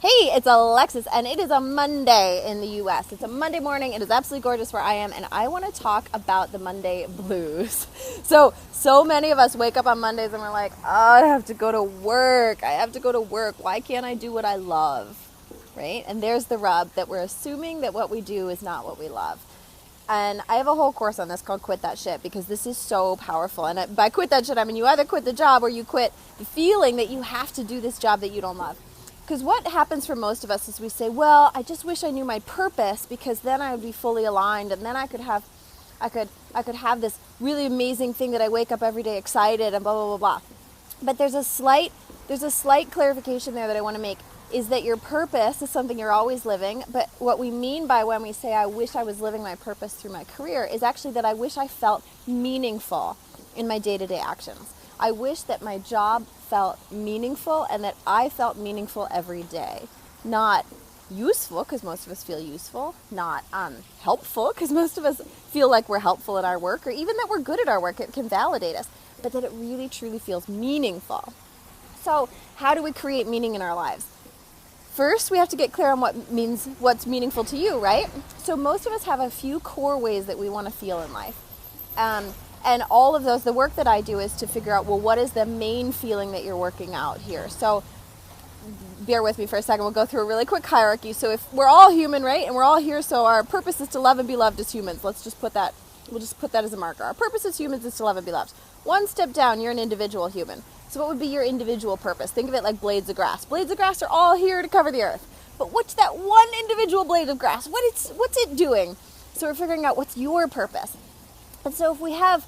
Hey, it's Alexis, and it is a Monday in the U.S. It's a Monday morning. It is absolutely gorgeous where I am, and I want to talk about the Monday blues. So many of us wake up on Mondays and we're like, oh, I have to go to work. I have to go to work. Why can't I do what I love? Right? And there's the rub that we're assuming that what we do is not what we love. And I have a whole course on this called Quit That Shit, because this is so powerful. And by quit that shit, I mean you either quit the job or you quit the feeling that you have to do this job that you don't love. Because what happens for most of us is we say, well, I just wish I knew my purpose, because then I would be fully aligned, and then I could have this really amazing thing that I wake up every day excited and blah, blah, blah, blah. But there's a slight clarification there that I want to make, is that your purpose is something you're always living. But what we mean by when we say, I wish I was living my purpose through my career, is actually that I wish I felt meaningful in my day-to-day actions. I wish that my job felt meaningful and that I felt meaningful every day. Not useful, because most of us feel useful. Not helpful, because most of us feel like we're helpful in our work, or even that we're good at our work. It can validate us. But that it really, truly feels meaningful. So how do we create meaning in our lives? First, we have to get clear on what's meaningful to you, right? So most of us have a few core ways that we want to feel in life. And all of those, the work that I do is to figure out, well, what is the main feeling that you're working out here? So bear with me for a second. We'll go through a really quick hierarchy. So if we're all human, right? And we're all here, so our purpose is to love and be loved as humans. We'll just put that as a marker. Our purpose as humans is to love and be loved. One step down, you're an individual human. So what would be your individual purpose? Think of it like blades of grass. Blades of grass are all here to cover the earth. But what's that one individual blade of grass? What's it doing? So we're figuring out what's your purpose. And so if we have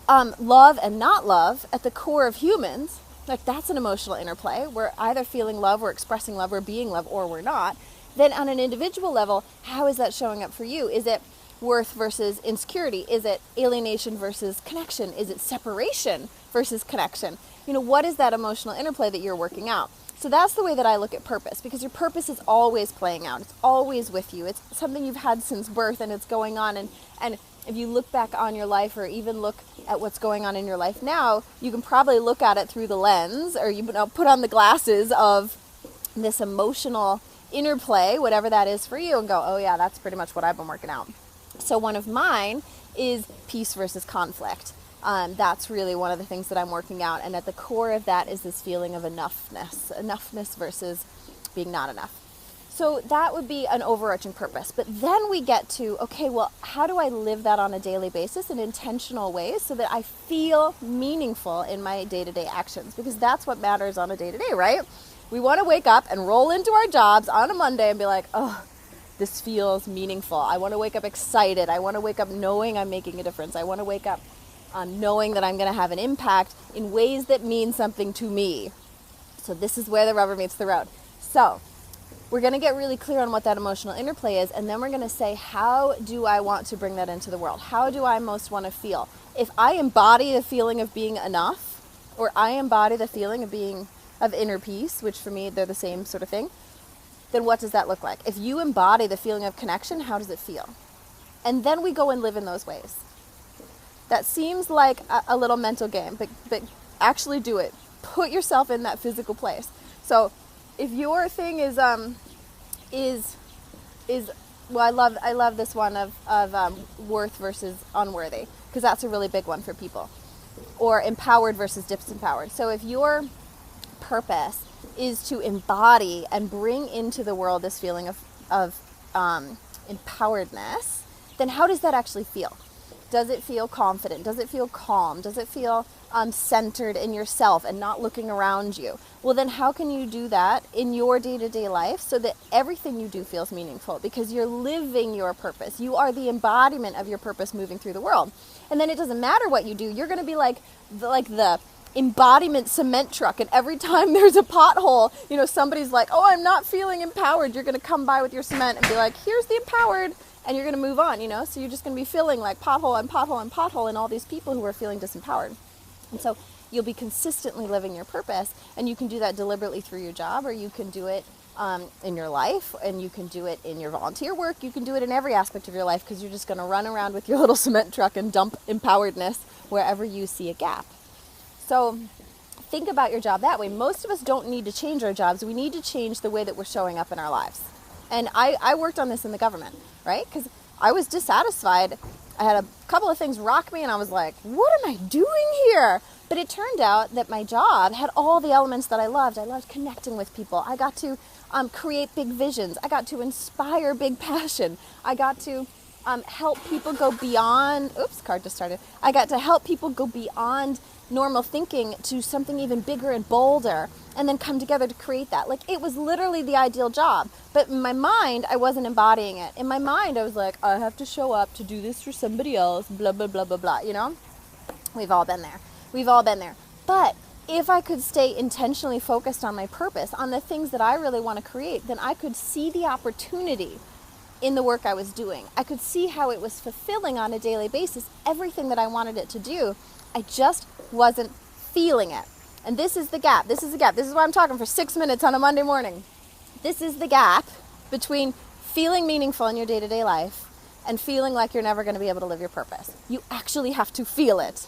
love and not love at the core of humans, like that's an emotional interplay. We're either feeling love, we're expressing love, we're being love, or we're not. Then on an individual level, how is that showing up for you? Is it worth versus insecurity? Is it alienation versus connection? Is it separation versus connection? What is that emotional interplay that you're working out? So that's the way that I look at purpose, because your purpose is always playing out. It's always with you. It's something you've had since birth, and it's going on. And if you look back on your life, or even look at what's going on in your life now, you can probably look at it through the lens, or put on the glasses of this emotional interplay, whatever that is for you, and go, oh yeah, that's pretty much what I've been working out. So one of mine is peace versus conflict. That's really one of the things that I'm working out. And at the core of that is this feeling of enoughness versus being not enough. So that would be an overarching purpose. But then we get to, okay, well, how do I live that on a daily basis in intentional ways so that I feel meaningful in my day-to-day actions? Because that's what matters on a day-to-day, right? We want to wake up and roll into our jobs on a Monday and be like, oh, this feels meaningful. I want to wake up excited. I want to wake up knowing I'm making a difference. I want to wake up knowing that I'm going to have an impact in ways that mean something to me. So this is where the rubber meets the road. So we're going to get really clear on what that emotional interplay is, and then we're going to say, how do I want to bring that into the world? How do I most want to feel? If I embody the feeling of being enough, or I embody the feeling of inner peace, which for me, they're the same sort of thing, then what does that look like? If you embody the feeling of connection, how does it feel? And then we go and live in those ways. That seems like a little mental game, but actually do it. Put yourself in that physical place. So if your thing is well, I love this one of worth versus unworthy, because that's a really big one for people. Or empowered versus disempowered. So if your purpose is to embody and bring into the world this feeling of empoweredness, then how does that actually feel? Does it feel confident? Does it feel calm? Does it feel centered in yourself and not looking around you? Well, then how can you do that in your day-to-day life so that everything you do feels meaningful? Because you're living your purpose. You are the embodiment of your purpose moving through the world. And then it doesn't matter what you do. You're going to be like the embodiment cement truck, and every time there's a pothole, somebody's like, oh, I'm not feeling empowered, you're going to come by with your cement and be like, here's the empowered, and you're going to move on, so you're just going to be filling like pothole and pothole and pothole and all these people who are feeling disempowered. And so you'll be consistently living your purpose, and you can do that deliberately through your job, or you can do it in your life, and you can do it in your volunteer work. You can do it in every aspect of your life, because you're just going to run around with your little cement truck and dump empoweredness wherever you see a gap. So think about your job that way. Most of us don't need to change our jobs. We need to change the way that we're showing up in our lives. And I worked on this in the government, right? Because I was dissatisfied. I had a couple of things rock me, and I was like, what am I doing here? But it turned out that my job had all the elements that I loved. I loved connecting with people. I got to create big visions. I got to inspire big passion. I got to help people go beyond, car just started. I got to help people go beyond normal thinking to something even bigger and bolder, and then come together to create that. Like, it was literally the ideal job. But in my mind, I wasn't embodying it. In my mind, I was like, I have to show up to do this for somebody else, blah, blah, blah, blah, blah, you know? We've all been there. We've all been there. But if I could stay intentionally focused on my purpose, on the things that I really want to create, then I could see the opportunity in the work I was doing. I could see how it was fulfilling on a daily basis, everything that I wanted it to do. I just wasn't feeling it. And this is the gap. This is the gap. This is why I'm talking for 6 minutes on a Monday morning. This is the gap between feeling meaningful in your day-to-day life and feeling like you're never going to be able to live your purpose. You actually have to feel it.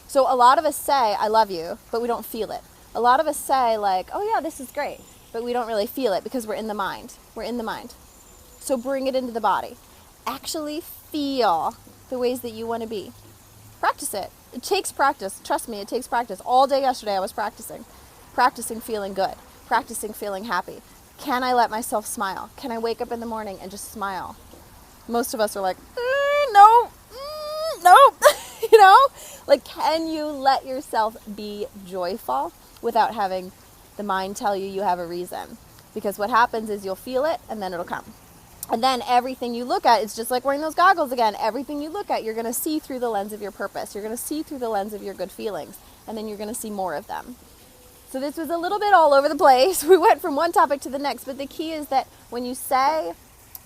So a lot of us say, I love you, but we don't feel it. A lot of us say, like, oh yeah, this is great, but we don't really feel it because we're in the mind. We're in the mind. So bring it into the body. Actually feel the ways that you want to be. Practice it. It takes practice. Trust me, it takes practice. All day yesterday I was practicing feeling good, practicing feeling happy. Can I let myself smile? Can I wake up in the morning and just smile? Most of us are like, no, you know? Like, can you let yourself be joyful without having the mind tell you have a reason? Because what happens is you'll feel it and then it'll come. And then everything you look at, it's just like wearing those goggles again. Everything you look at, you're going to see through the lens of your purpose. You're going to see through the lens of your good feelings. And then you're going to see more of them. So this was a little bit all over the place. We went from one topic to the next. But the key is that when you say,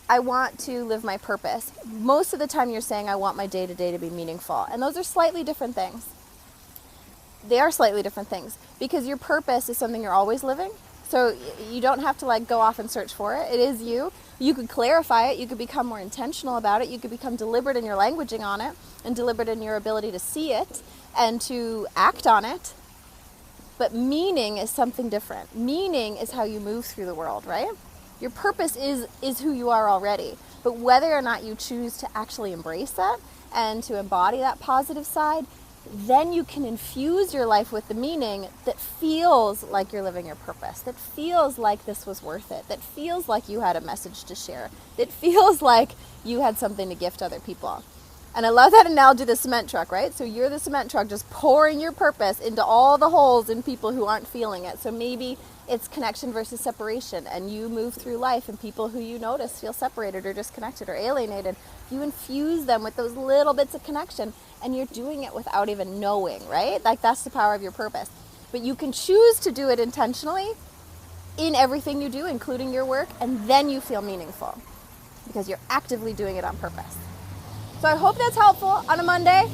I want to live my purpose, most of the time you're saying, I want my day-to-day to be meaningful. And those are slightly different things. They are slightly different things. Because your purpose is something you're always living. So you don't have to like go off and search for it. It is you. You could clarify it. You could become more intentional about it. You could become deliberate in your languaging on it and deliberate in your ability to see it and to act on it. But meaning is something different. Meaning is how you move through the world, right? Your purpose is who you are already. But whether or not you choose to actually embrace that and to embody that positive side, then you can infuse your life with the meaning that feels like you're living your purpose, that feels like this was worth it, that feels like you had a message to share, that feels like you had something to gift other people. And I love that analogy of the cement truck, right? So you're the cement truck just pouring your purpose into all the holes in people who aren't feeling it. So maybe it's connection versus separation, and you move through life and people who you notice feel separated or disconnected or alienated, you infuse them with those little bits of connection, and you're doing it without even knowing, right? Like, that's the power of your purpose. But you can choose to do it intentionally in everything you do, including your work, and then you feel meaningful because you're actively doing it on purpose. So I hope that's helpful on a Monday.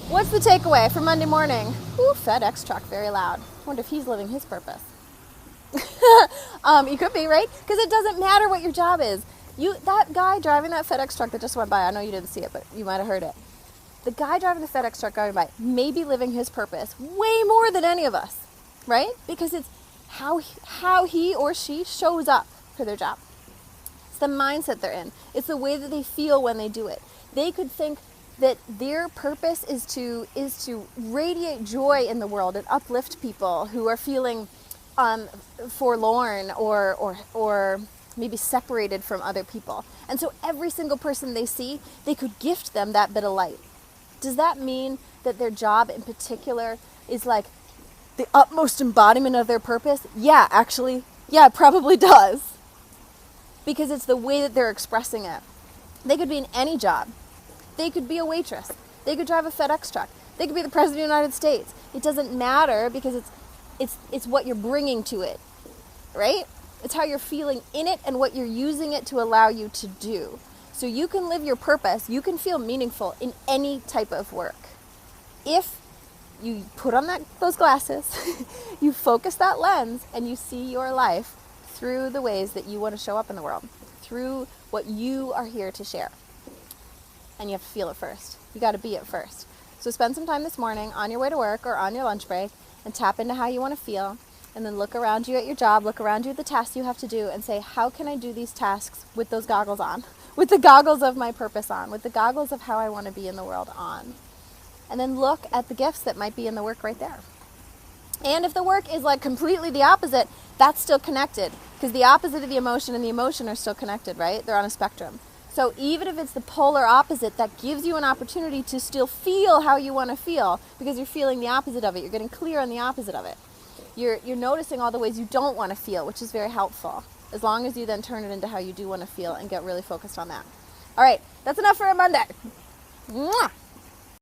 What's the takeaway for Monday morning? Ooh, FedEx truck, very loud. I wonder if he's living his purpose. You could be, right? Because it doesn't matter what your job is. That guy driving that FedEx truck that just went by, I know you didn't see it, but you might have heard it. The guy driving the FedEx truck going by may be living his purpose way more than any of us, right? Because it's how he or she shows up for their job. It's the mindset they're in. It's the way that they feel when they do it. They could think that their purpose is to radiate joy in the world and uplift people who are feeling forlorn or maybe separated from other people. And so every single person they see, they could gift them that bit of light. Does that mean that their job in particular is like the utmost embodiment of their purpose? Yeah, actually, yeah, it probably does. Because it's the way that they're expressing it. They could be in any job. They could be a waitress. They could drive a FedEx truck. They could be the President of the United States. It doesn't matter because it's what you're bringing to it, right? It's how you're feeling in it and what you're using it to allow you to do. So you can live your purpose. You can feel meaningful in any type of work. If you put on those glasses, you focus that lens, and you see your life through the ways that you want to show up in the world, through what you are here to share. And you have to feel it first. You got to be it first. So spend some time this morning on your way to work or on your lunch break and tap into how you want to feel. And then look around you at your job, look around you at the tasks you have to do, and say, how can I do these tasks with those goggles on? With the goggles of my purpose on, with the goggles of how I want to be in the world on. And then look at the gifts that might be in the work right there. And if the work is like completely the opposite, that's still connected, because the opposite of the emotion and the emotion are still connected, right? They're on a spectrum. So even if it's the polar opposite, that gives you an opportunity to still feel how you want to feel, because you're feeling the opposite of it. You're getting clear on the opposite of it. You're noticing all the ways you don't want to feel, which is very helpful, as long as you then turn it into how you do want to feel and get really focused on that. All right, that's enough for a Monday. Mwah!